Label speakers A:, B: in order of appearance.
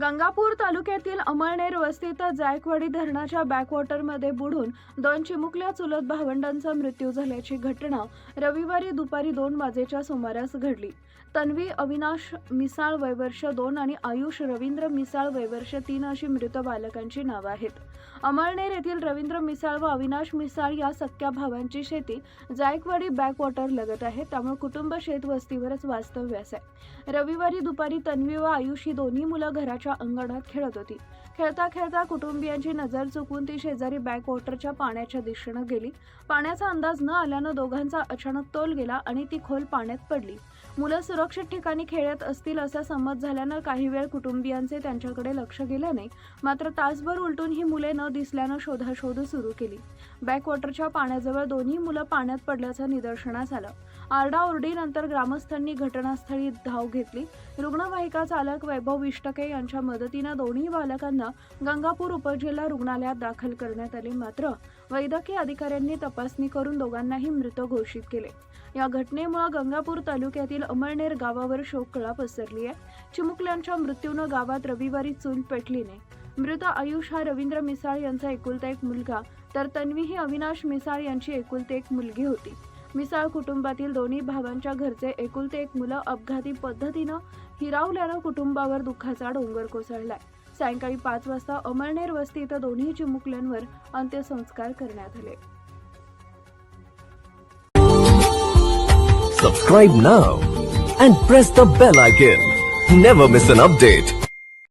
A: गंगापूर तालुक्यातील अमळनेर वस्तीत जायकवाडी धरणाच्या बॅकवॉटरमध्ये बुडून 2 चिमुकल्या चुलत भावंडांचा मृत्यू झाल्याची घटना रविवारी दुपारी 2 वाजेच्या सुमारास घडली। तन्वी अविनाश मिसाळ वय वर्ष 2 आणि आयुष रवींद्र मिसाळ वय वर्ष 3 अशी मृत बालकांची नावे आहेत। अमळनेर येथील रवींद्र मिसाळ व अविनाश मिसाळ या सख्या भावांची शेती जायकवाडी बॅकवॉटर लगत आहे, त्यामुळे कुटुंब शेतवस्तीवरच वास्तव्यास आहे। रविवारी दुपारी तन्वी व आयुष ही दोन्ही मुलं घराच्या अंगणात खेळत होती। खेळता खेळता कुटुंबियांची नजर चुकून ती शेजारी बॅकवॉटरच्या पाण्याच्या दिशेने गेली। पाण्याचा अंदाज न आल्याने दोघांचा अचानक तोल गेला आणि ती खोल पाण्यात पडली। मुलं सुरक्षित ठिकाणी खेळत असतील असा समज झाल्याने काही वेळ कुटुंबियांचे त्यांच्याकडे लक्ष गेले नाही। मात्र तासभर उलटून ही मुले न दिसल्याने शोधाशोध सुरू केली। बॅकवॉटरच्या पाण्याजवळ दोन्ही मुलं पाण्यात पडल्याचं निदर्शनास आलं। आरडाओरडीनंतर ग्रामस्थांनी घटनास्थळी धाव घेतली। रुग्णवाहिका चालक वैभव विष्टके यांच्या मदतीने दोन्ही बालकांना गंगापूर उपजिल्हा रुग्णालयात दाखल करण्यात आले। मात्र वैद्यकीय अधिकाऱ्यांनी तपासणी करून दोघांनाही मृत घोषित केले। या घटनेमुळे गंगापूर तालुक्यातील अमळनेर गावावर शोककळा पसरली आहे। चिमुकल्यांच्या मृत्यूने गावात रविवारी चूल पेटली नाही। मृत आयुष हा रवींद्र मिसाळ यांचा एकुलता एक मुलगा, तर तन्वी ही अविनाश मिसाळ यांची एकुलती एक मुलगी होती। मिसाळ कुटुंबातील दोन्ही भावांच्या घरचे एकुलते एक मुलं अपघाती पद्धतीने हिरावल्याने कुटुंबावर दुःखाचा डोंगर कोसळलाय। सायंकाळी 5 वाजता अमळनेर वस्ती इथं दोन्ही चिमुकल्यांवर अंत्यसंस्कार करण्यात आले।
B: Subscribe now and press the bell icon. Never miss an update.